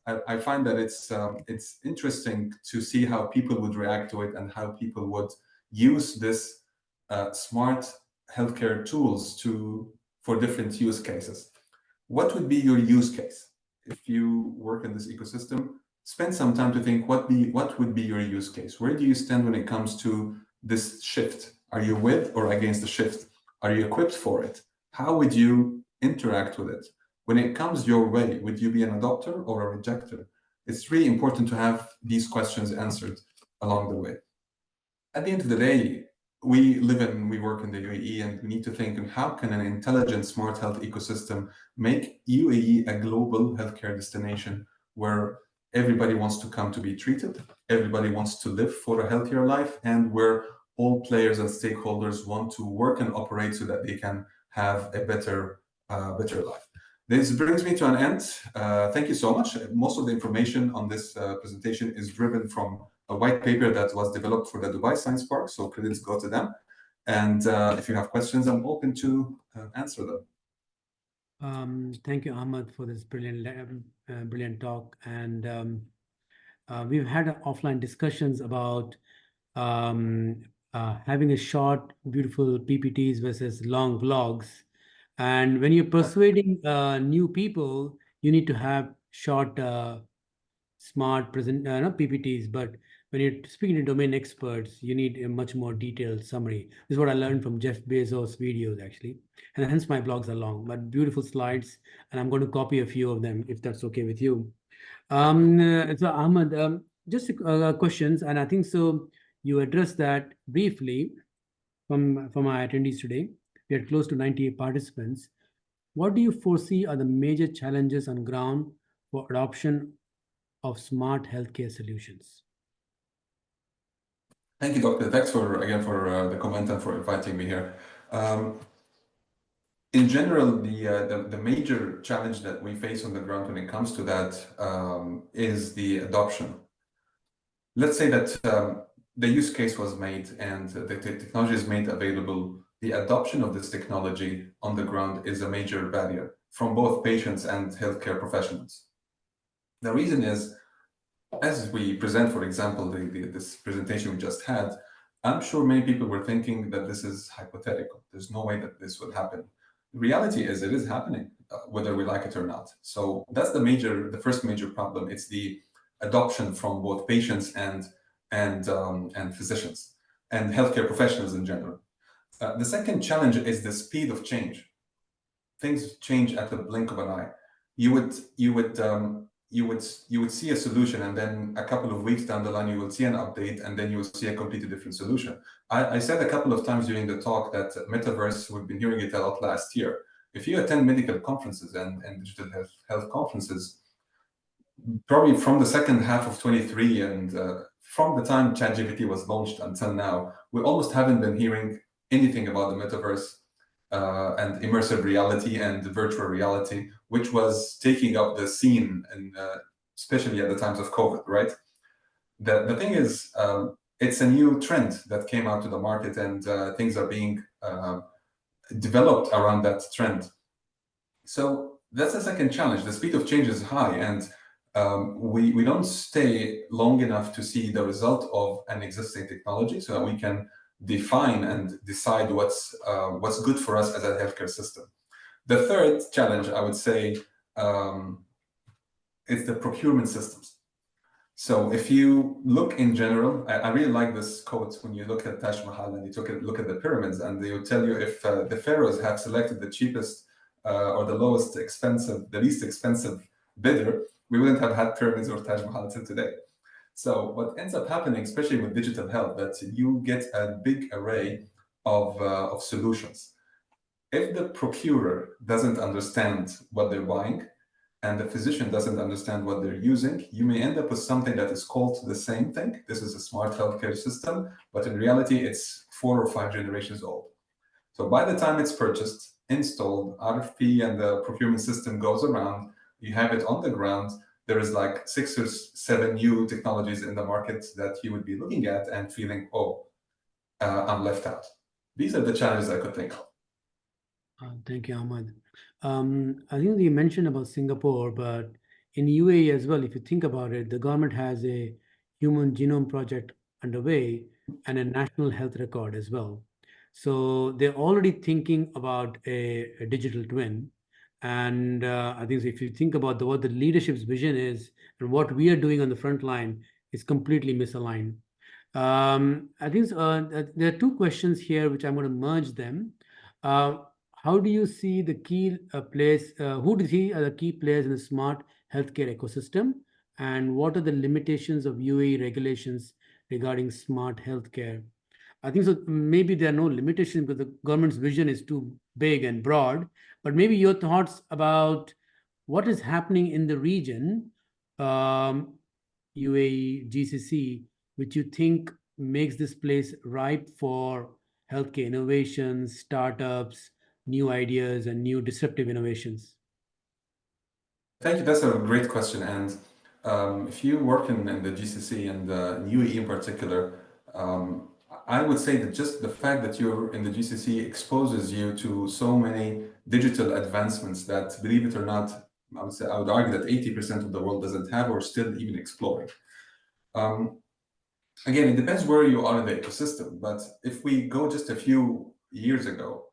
I find that it's interesting to see how people would react to it and how people would use this smart healthcare tools for different use cases. What would be your use case? If you work in this ecosystem, spend some time to think what would be your use case? Where do you stand when it comes to this shift? Are you with or against the shift? Are you equipped for it? How would you interact with it? When it comes your way, would you be an adopter or a rejecter? It's really important to have these questions answered along the way. At the end of the day, we work in the UAE, and we need to think, how can an intelligent smart health ecosystem make UAE a global healthcare destination where everybody wants to come to be treated, everybody wants to live for a healthier life, and where all players and stakeholders want to work and operate so that they can have a better life. This brings me to an end. Thank you so much. Most of the information on this presentation is driven from a white paper that was developed for the Dubai Science Park, so credits go to them. And if you have questions, I'm open to answer them. Thank you, Ahmed, for this brilliant talk. And we've had offline discussions about having a short, beautiful PPTs versus long vlogs. And when you're persuading new people, you need to have short, smart not PPTs, but when you're speaking to domain experts, you need a much more detailed summary. This is what I learned from Jeff Bezos' videos, actually. And hence my blogs are long, but beautiful slides. And I'm going to copy a few of them, if that's okay with you. So Ahmed, just questions, and I think so you addressed that briefly from our attendees today. We had close to 98 participants. What do you foresee are the major challenges on ground for adoption of smart healthcare solutions? Thank you, Doctor. Thanks for the comment and for inviting me here. In general, the major challenge that we face on the ground when it comes to that is the adoption. Let's say that the use case was made and the technology is made available. The adoption of this technology on the ground is a major barrier from both patients and healthcare professionals. The reason is, as we present, for example, this presentation we just had, I'm sure many people were thinking that this is hypothetical. There's no way that this would happen. reality is it is happening, whether we like it or not. So that's the first major problem. It's the adoption from both patients and physicians and healthcare professionals in general. The second challenge is the speed of change. Things change at the blink of an eye. You would see a solution, and then a couple of weeks down the line, you will see an update, and then you will see a completely different solution. I said a couple of times during the talk that metaverse, we've been hearing it a lot last year. If you attend medical conferences and digital health conferences, probably from the second half of 23 and from the time ChatGPT was launched until now, we almost haven't been hearing anything about the metaverse and immersive reality and virtual reality, which was taking up the scene, and especially at the times of COVID, right? The thing is, it's a new trend that came out to the market, and things are being developed around that trend. So that's the second challenge. The speed of change is high, and we don't stay long enough to see the result of an existing technology so that we can define and decide what's good for us as a healthcare system. The third challenge, I would say, is the procurement systems. So if you look in general, I really like this quote when you look at Taj Mahal and you look at the pyramids, and they will tell you if the pharaohs have selected the cheapest or the least expensive bidder, we wouldn't have had pyramids or Taj Mahal till today. So what ends up happening, especially with digital health, that you get a big array of solutions. If the procurer doesn't understand what they're buying, and the physician doesn't understand what they're using, you may end up with something that is called the same thing. This is a smart healthcare system, but in reality, it's 4 or 5 generations old. So by the time it's purchased, installed, RFP and the procurement system goes around, you have it on the ground, there is like 6 or 7 new technologies in the market that you would be looking at and feeling, oh, I'm left out. These are the challenges I could think of. Thank you, Ahmad. I think you mentioned about Singapore, but in UAE as well, if you think about it, the government has a human genome project underway and a national health record as well. So they're already thinking about a digital twin. And I think if you think about what the leadership's vision is and what we are doing on the front line, it's completely misaligned. I think there are 2 questions here, which I'm going to merge them. How do you see the key players? Who do you see are the key players in the smart healthcare ecosystem? And what are the limitations of UAE regulations regarding smart healthcare? I think so. Maybe there are no limitations because the government's vision is too big and broad. But maybe your thoughts about what is happening in the region, UAE, GCC, which you think makes this place ripe for healthcare innovations, startups, new ideas, and new disruptive innovations? Thank you. That's a great question. And if you work in the GCC and UAE in particular, I would say that just the fact that you're in the GCC exposes you to so many digital advancements that, believe it or not, I would argue that 80% of the world doesn't have or still even exploring. Again, it depends where you are in the ecosystem. But if we go just a few years ago,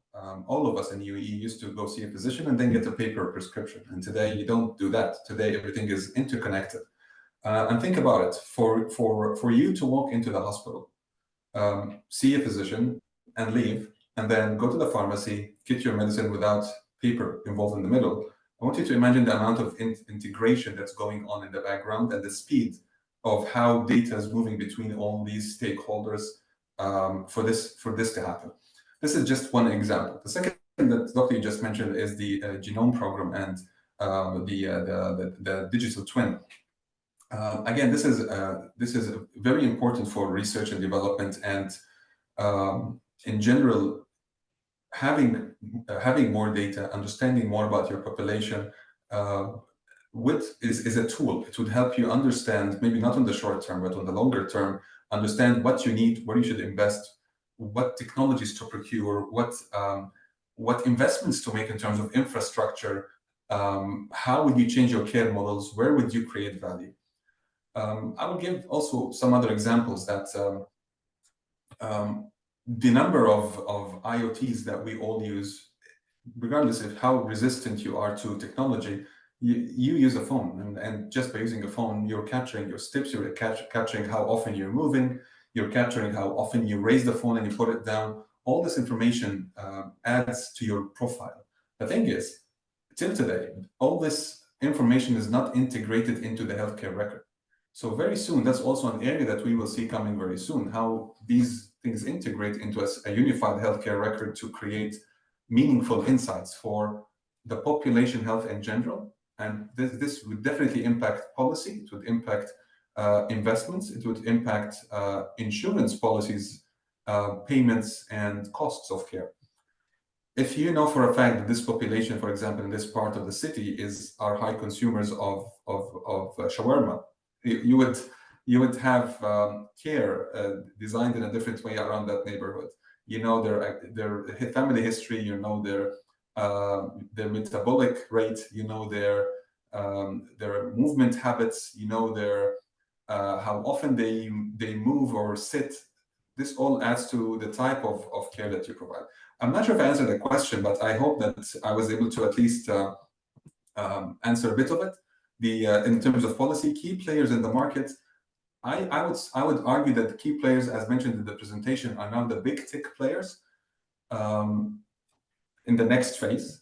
all of us in UAE used to go see a physician and then get a paper prescription. And today you don't do that. Today everything is interconnected. And think about it. For you to walk into the hospital, see a physician and leave, and then go to the pharmacy, get your medicine without paper involved in the middle, I want you to imagine the amount of integration that's going on in the background and the speed of how data is moving between all these stakeholders for this to happen. This is just one example. The second that Dr. you just mentioned is the genome program and the digital twin. Again, this is very important for research and development, and in general, having more data, understanding more about your population, is a tool. It would help you understand, maybe not on the short term, but on the longer term, understand what you need, where you should invest, what technologies to procure, what investments to make in terms of infrastructure, how would you change your care models, where would you create value? I will give also some other examples that the number of IoTs that we all use regardless of how resistant you are to technology, you use a phone, and just by using a phone, you're capturing your steps, you're capturing how often you're moving, you're capturing how often you raise the phone and you put it down. All this information adds to your profile. The thing is, till today, all this information is not integrated into the healthcare record. So very soon, that's also an area that we will see coming very soon, how these things integrate into a unified healthcare record to create meaningful insights for the population health in general. And this would definitely impact policy, it would impact investments, it would impact insurance policies, payments, and costs of care. If you know for a fact that this population, for example, in this part of the city are high consumers of shawarma, you would have care designed in a different way around that neighborhood. You know their family history, you know their metabolic rate, you know their movement habits, you know their how often they move or sit. This all adds to the type of care that you provide. I'm not sure if I answered the question, but I hope that I was able to at least answer a bit of it. In terms of policy, key players in the market, I would argue that the key players, as mentioned in the presentation, are now the big tech players in the next phase.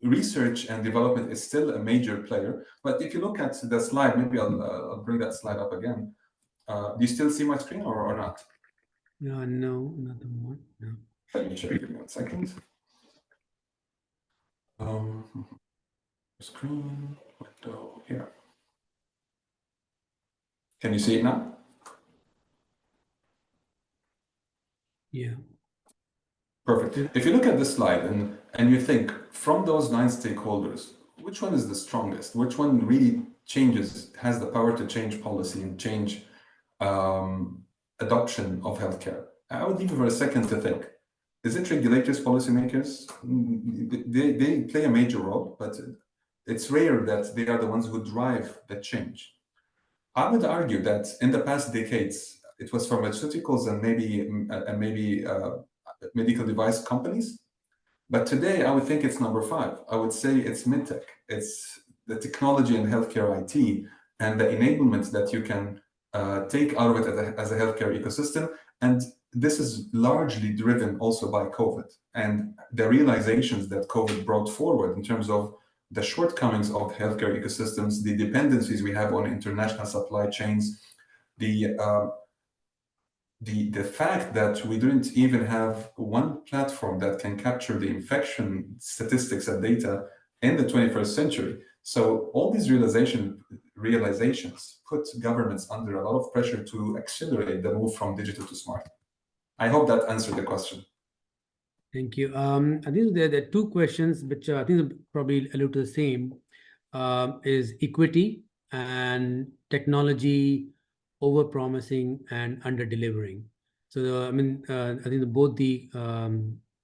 Research and development is still a major player, but if you look at the slide, maybe I'll bring that slide up again. Do you still see my screen or not? No, not the one. No. Let me check. Give me 1 second. Screen window here. Can you see it now? Yeah. Perfect. If you look at this slide and you think from those 9 stakeholders, which one is the strongest? Which one really has the power to change policy and change adoption of healthcare? I would leave it for a second to think. Is it regulators, policymakers? They play a major role, but it's rare that they are the ones who drive the change. I would argue that in the past decades, it was pharmaceuticals and maybe medical device companies. But today, I would think it's number 5. I would say it's medtech. It's the technology and healthcare IT and the enablement that you can take out of it as a healthcare ecosystem. And this is largely driven also by COVID and the realizations that COVID brought forward in terms of the shortcomings of healthcare ecosystems, the dependencies we have on international supply chains, the fact that we didn't even have one platform that can capture the infection statistics and data in the 21st century. So all these realizations put governments under a lot of pressure to accelerate the move from digital to smart. I hope that answered the question. Thank you. I think there are 2 questions, which I think probably allude to the same, is equity and technology over-promising and under-delivering. So, I think both the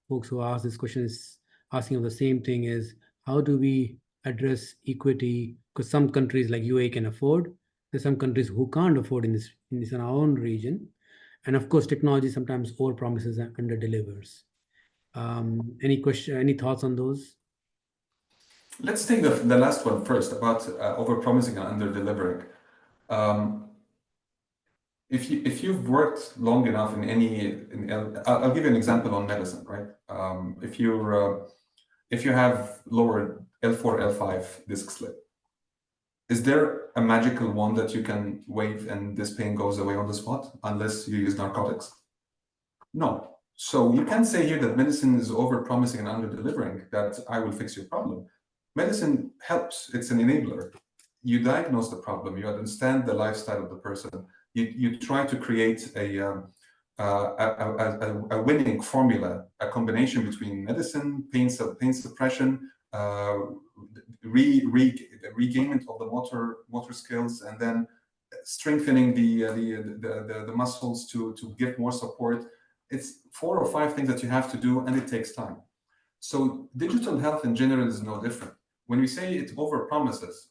folks who asked this question is asking of the same thing, is how do we address equity? Because some countries like UAE can afford, there's some countries who can't afford in our own region. And of course, technology sometimes over-promises and under-delivers. Any thoughts on those? Let's take the last one first about over-promising and under-delivering. If you've worked long enough I'll give you an example on medicine, right? If you have lower L4, L5 disc slip, is there a magical wand that you can wave and this pain goes away on the spot unless you use narcotics? No. So you can't say here that medicine is over-promising and under-delivering, that I will fix your problem. Medicine helps. It's an enabler. You diagnose the problem. You understand the lifestyle of the person. You try to create a winning formula, a combination between medicine, pain suppression, regainment of the motor skills, and then strengthening the muscles to give more support. It's 4 or 5 things that you have to do, and it takes time. So digital health in general is no different. When we say it over-promises,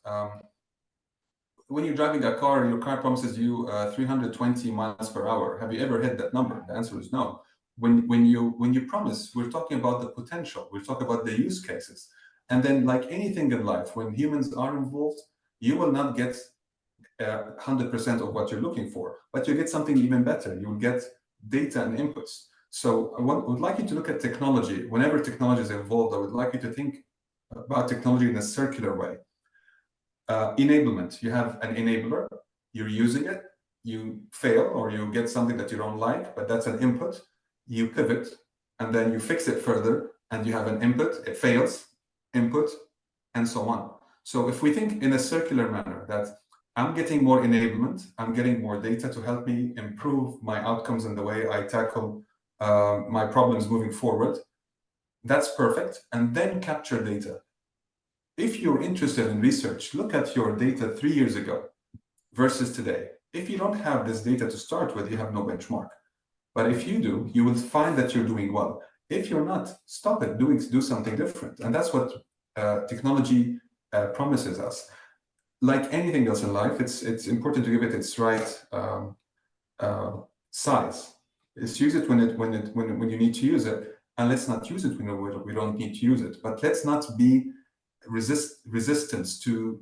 when you're driving a car, your car promises you 320 miles per hour. Have you ever hit that number? The answer is no. when you promise, we're talking about the potential, we're talking about the use cases. And then, like anything in life, when humans are involved, you will not get 100% of what you're looking for, but you get something even better. You will get data and inputs. So I would like you to look at technology. Whenever technology is involved, I would like you to think about technology in a circular way. Enablement. You have an enabler, you're using it, you fail or you get something that you don't like, but that's an input. You pivot, and then you fix it further, and you have an input, it fails, input, and so on. So if we think in a circular manner, that I'm getting more enablement, I'm getting more data to help me improve my outcomes and the way I tackle my problems moving forward, that's perfect. And then capture data. If you're interested in research, look at your data 3 years ago versus today. If you don't have this data to start with, you have no benchmark. But if you do, you will find that you're doing well. If you're not, stop it, do something different. And that's what technology promises us. Like anything else in life, it's important to give it its right size. Let's use it when you need to use it, and let's not use it when we don't need to use it. But let's not be resistant to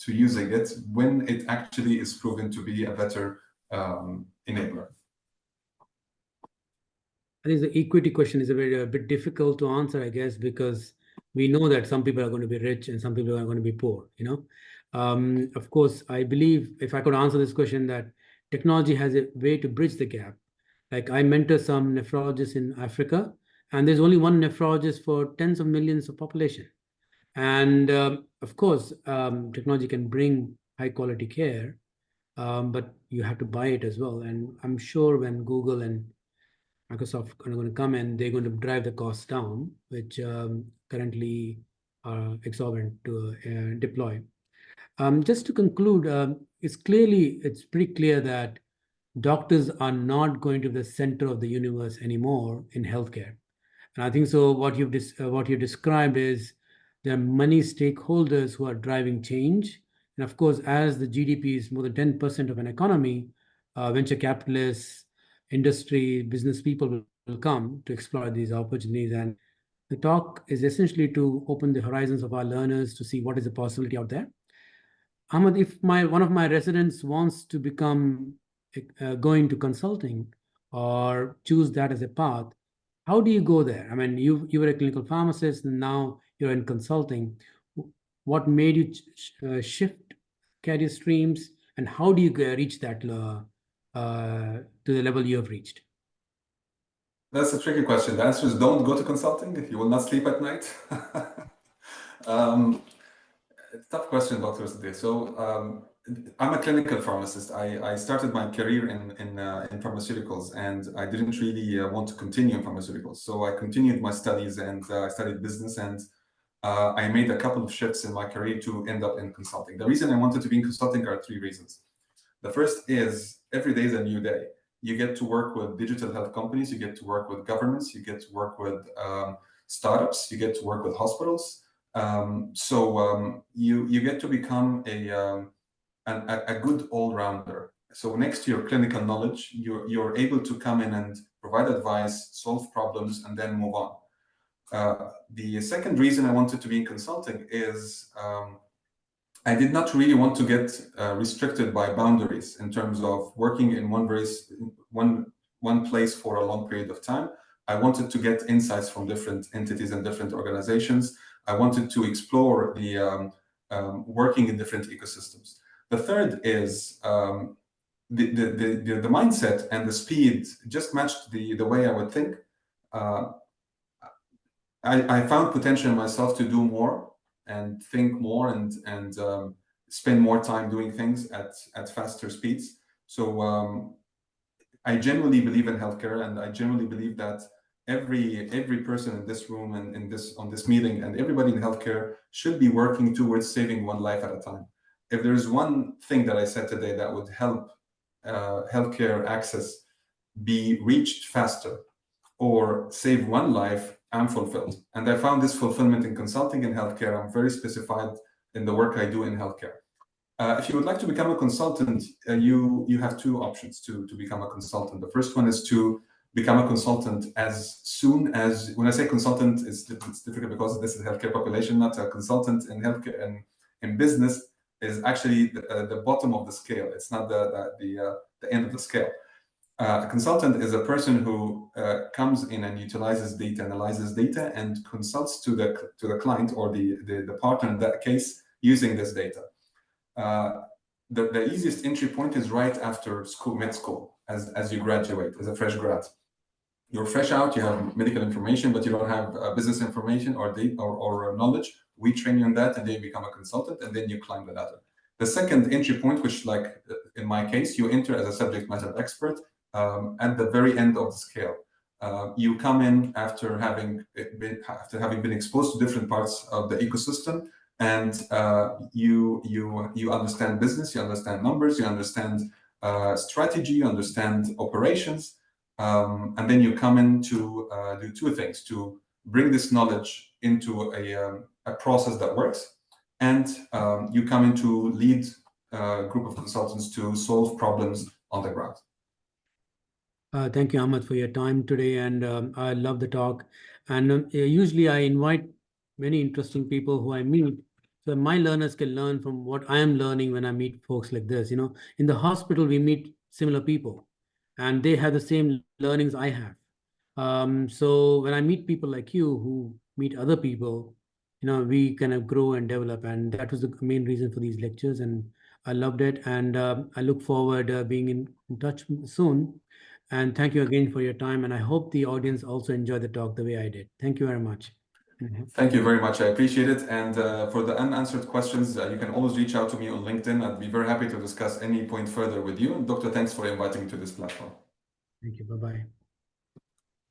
using it when it actually is proven to be a better enabler. I think the equity question is a bit difficult to answer, I guess, because we know that some people are going to be rich and some people are going to be poor, Of course, I believe, if I could answer this question, that technology has a way to bridge the gap. Like, I mentor some nephrologists in Africa, and there's only one nephrologist for tens of millions of population. And of course, technology can bring high quality care, but you have to buy it as well. And I'm sure when Google and Microsoft are going to come in, they're going to drive the costs down, which currently are exorbitant to deploy. Just to conclude, it's pretty clear that doctors are not going to be the center of the universe anymore in healthcare. And I think so. What you described is there are many stakeholders who are driving change. And of course, as the GDP is more than 10% of an economy, venture capitalists, industry, business people will come to explore these opportunities. And the talk is essentially to open the horizons of our learners to see what is the possibility out there. Ahmed, if one of my residents wants to become go into consulting or choose that as a path, how do you go there? I mean, you were a clinical pharmacist and now you're in consulting. What made you shift career streams, and how do you reach that to the level you have reached? That's a tricky question. The answer is don't go to consulting. You will not sleep at night. It's a tough question, Dr. Sadeh. So I'm a clinical pharmacist. I started my career in pharmaceuticals, and I didn't really want to continue in pharmaceuticals. So I continued my studies, and I studied business, and I made a couple of shifts in my career to end up in consulting. The reason I wanted to be in consulting are 3 reasons. The first is every day is a new day. You get to work with digital health companies, you get to work with governments, you get to work with startups, you get to work with hospitals. You get to become a good all-rounder. So next to your clinical knowledge, you're able to come in and provide advice, solve problems, and then move on. The second reason I wanted to be in consulting is I did not really want to get restricted by boundaries in terms of working in one place for a long period of time. I wanted to get insights from different entities and different organizations. I wanted to explore the working in different ecosystems. The third is the mindset and the speed just matched the way I would think. I found potential in myself to do more and think more and spend more time doing things at faster speeds. So I genuinely believe in healthcare, and I genuinely believe that every person in this room and on this meeting and everybody in healthcare should be working towards saving one life at a time. If there's one thing that I said today that would help healthcare access be reached faster or save one life, I'm fulfilled. And I found this fulfillment in consulting in healthcare. I'm very specified in the work I do in healthcare. If you would like to become a consultant, you have 2 options to become a consultant. The first one is to become a consultant as soon as, when I say consultant, it's difficult because this is healthcare population, not a consultant in healthcare and in business is actually the bottom of the scale. It's not the end of the scale. A consultant is a person who comes in and utilizes data, analyzes data, and consults to the client or the partner in that case using this data. The easiest entry point is right after school, med school, as you graduate, as a fresh grad. You're fresh out, you have medical information, but you don't have business information or data or knowledge. We train you on that, and then you become a consultant, and then you climb the ladder. The second entry point, which like in my case, you enter as a subject matter expert at the very end of the scale. You come in after having been exposed to different parts of the ecosystem, and you understand business, you understand numbers, you understand strategy, you understand operations. And then you come in to do two things: to bring this knowledge into a process that works, and you come in to lead a group of consultants to solve problems on the ground. Thank you, Ahmed, for your time today, and I love the talk. And usually I invite many interesting people who I meet, so my learners can learn from what I am learning when I meet folks like this. In the hospital, we meet similar people, and they have the same learnings I have. So when I meet people like you who meet other people, we kind of grow and develop. And that was the main reason for these lectures. And I loved it. And I look forward being in touch soon. And thank you again for your time. And I hope the audience also enjoyed the talk the way I did. Thank you very much. Thank you very much. I appreciate it. And for the unanswered questions, you can always reach out to me on LinkedIn. I'd be very happy to discuss any point further with you. And Doctor, thanks for inviting me to this platform. Thank you. Bye-bye.